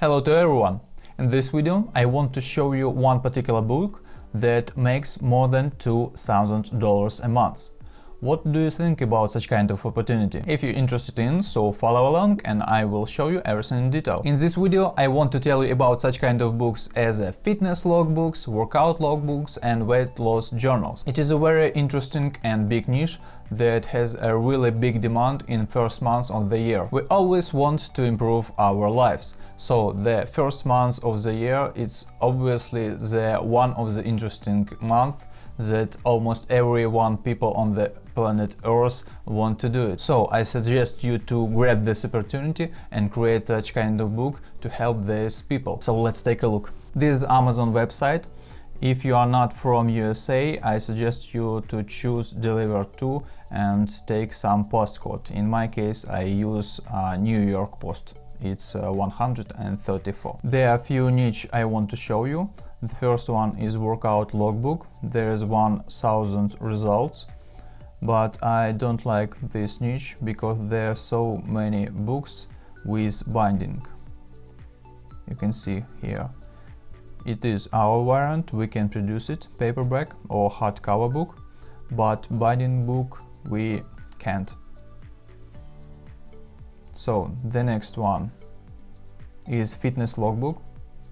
Hello to everyone! In this video I want to show you one particular book that makes more than $2,000 a month. What do you think about such kind of opportunity? If you're interested in, so follow along and I will show you everything in detail. In this video I want to tell you about such kind of books as fitness logbooks, workout logbooks and weight loss journals. It is a very interesting and big niche that has a really big demand in first months of the year. We always want to improve our lives. So the first month of the year is obviously the one of the interesting month that almost everyone people on the planet Earth want to do it. So I suggest you to grab this opportunity and create such kind of book to help these people. So let's take a look. This is Amazon website. If you are not from USA, I suggest you to choose Deliver To and take some postcode. In my case, I use New York Post. It's 134. There are a few niche I want to show you. The first one is workout logbook. There is 1,000 results, but I don't like this niche because there are so many books with binding. You can see here. It is our variant, we can produce it, paperback or hardcover book, but binding book we can't. So the next one is fitness logbook.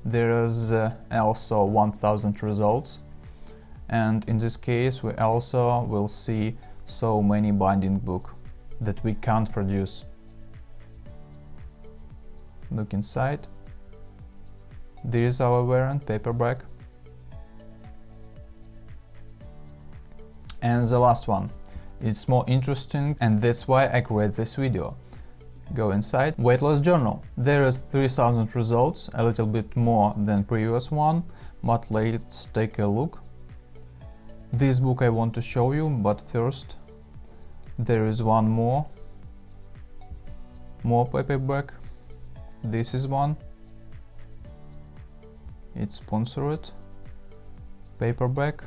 There is also 1,000 results, and in this case we also will see so many binding book that we can't produce. Look inside. There is our variant, paperback. And the last one, it's more interesting and that's why I create this video. Go inside, weight loss journal. There is 3,000 results, a little bit more than previous one, but let's take a look. This book I want to show you, but first there is one more paperback. This is one. It's sponsored. Paperback.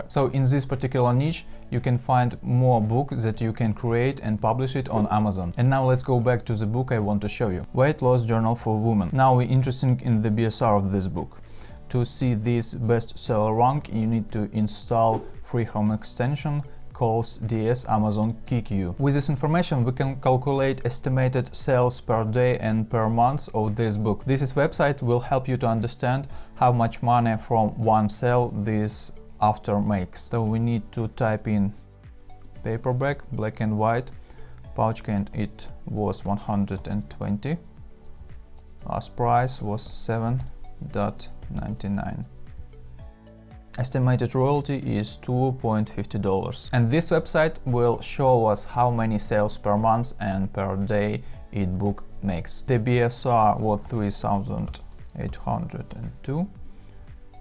So in this particular niche you can find more book that you can create and publish it on Amazon. And now let's go back to the book I want to show you. Weight loss journal for women. Now we're interested in the BSR of this book. To see this bestseller rank you need to install free home extension calls DS Amazon KickU. With this information we can calculate estimated sales per day and per month of this book. This website will help you to understand how much money from one sale this author makes. So we need to type in paperback, black and white, pouch and it was 120. Last price was $7.99. Estimated royalty is $2.50. And this website will show us how many sales per month and per day each book makes. The BSR was 3,802.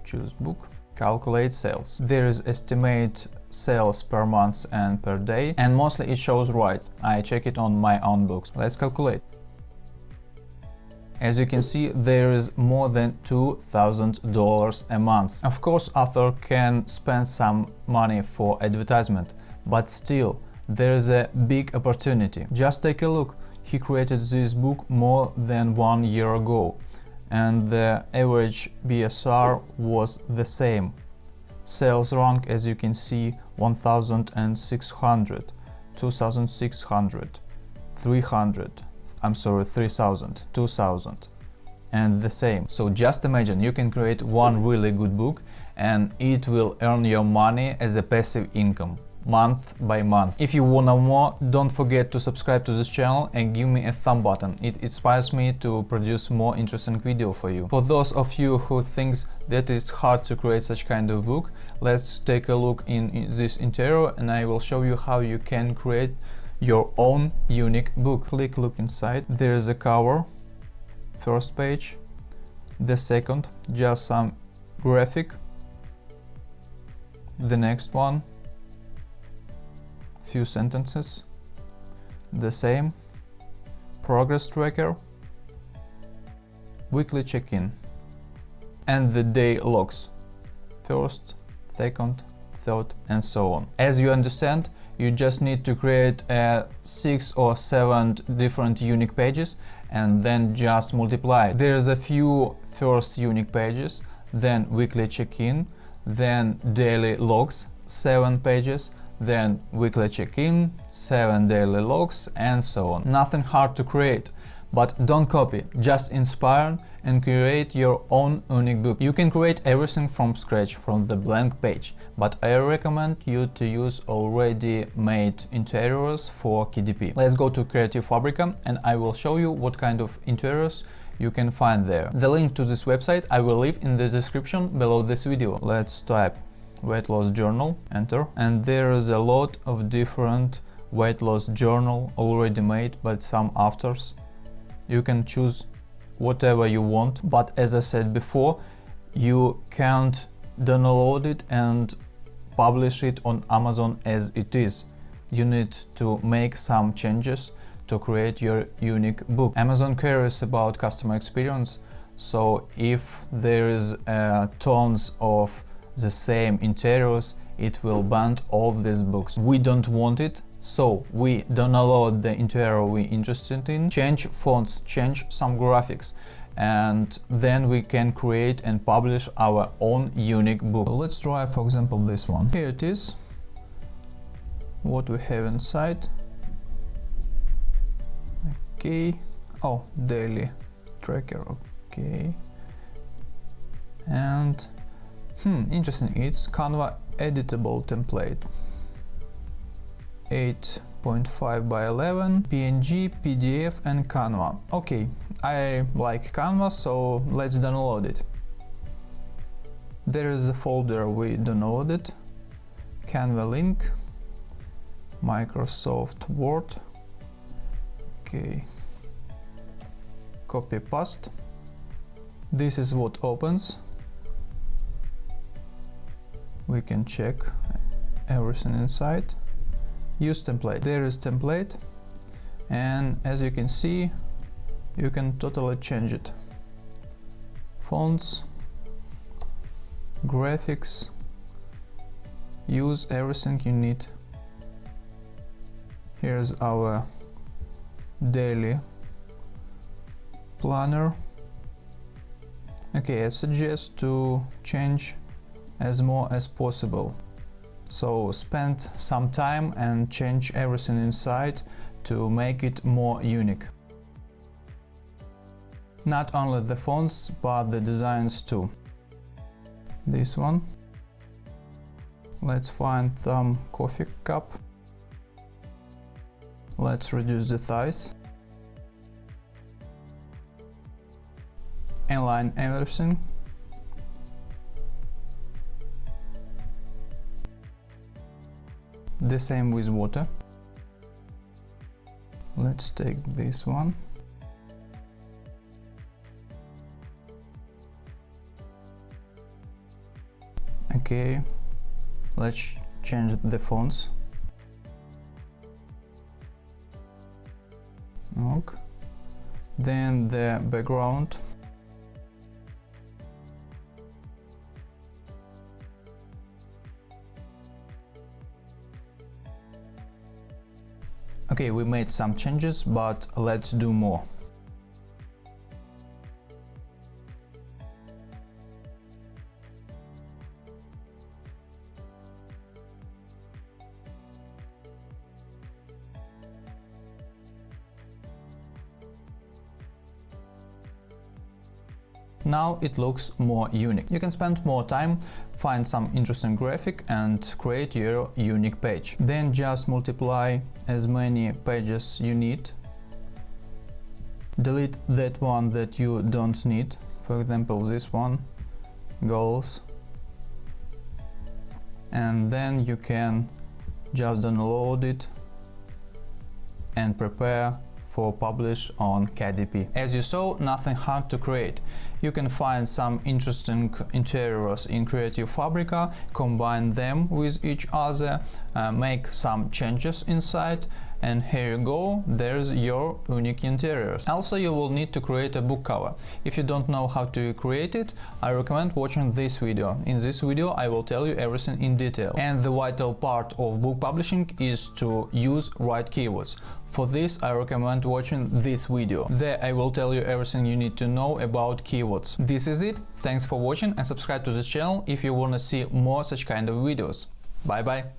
Choose book. Calculate sales. There is estimate sales per month and per day, and mostly it shows right. I check it on my own books. Let's calculate. As you can see, there is more than $2,000 a month. Of course, author can spend some money for advertisement, but still, there is a big opportunity. Just take a look. He created this book more than 1 year ago. And the average BSR was the same. Sales rank, as you can see, 1,600, 2,600, 300, 3,000, 2,000, and the same. So just imagine you can create one really good book and it will earn your money as a passive income. Month by month. If you wanna more, don't forget to subscribe to this channel and give me a thumb button. It inspires me to produce more interesting video for you. For those of you who thinks that it's hard to create such kind of book, let's take a look in this interior and I will show you how you can create your own unique book. Click look inside. There is a cover, first page, the second, just some graphic, the next one, few sentences, the same, progress tracker, weekly check-in, and the day logs, first, second, third, and so on. As you understand, You just need to create 6 or 7 different unique pages and then just multiply. There's a few first unique pages, then weekly check-in, then daily logs, 7 pages, then weekly check-in, 7 daily logs, and so on. Nothing hard to create, but don't copy, just inspire and create your own unique book. You can create everything from scratch, from the blank page, but I recommend you to use already made interiors for KDP. Let's go to Creative Fabrica and I will show you what kind of interiors you can find there. The link to this website I will leave in the description below this video. Let's type weight loss journal, enter, and there is a lot of different weight loss journal already made by some authors. You can choose whatever you want, but as I said before, you can't download it and publish it on Amazon as it is. You need to make some changes to create your unique book. Amazon cares about customer experience, so if there is tons of the same interiors, it will ban all these books. We don't want it, so we download the interior we're interested in, change fonts, change some graphics, and then we can create and publish our own unique book. Let's try, for example, this one. Here it is, what we have inside. Okay, oh, daily tracker, okay, and interesting, it's Canva editable template, 8.5 by 11, PNG, PDF and Canva. Okay, I like Canva, so let's download it. There is a folder we downloaded, Canva link, Microsoft Word. Okay, copy paste. This is what opens. We can check everything inside. Use template. There is template, and as you can see, you can totally change it. Fonts, graphics, use everything you need. Here's our daily planner. Okay, I suggest to change as more as possible. So spend some time and change everything inside to make it more unique. Not only the fonts, but the designs too. This one. Let's find some coffee cup. Let's reduce the size. Align everything. The same with water. Let's take this one. Okay, let's change the fonts. Okay. Then the background. Okay, we made some changes, but let's do more. Now it looks more unique. You can spend more time, find some interesting graphic and create your unique page. Then just multiply as many pages you need. Delete that one that you don't need. For example, this one, goals. And then you can just download it and prepare for publish on KDP. As you saw, nothing hard to create. You can find some interesting interiors in Creative Fabrica, combine them with each other, make some changes inside, and here you go, there's your unique interiors. Also, you will need to create a book cover. If you don't know how to create it, I recommend watching this video. In this video I will tell you everything in detail. And the vital part of book publishing is to use right keywords. For this I recommend watching this video. There I will tell you everything you need to know about keywords. This is it. Thanks for watching and subscribe to this channel if you wanna see more such kind of videos. Bye bye!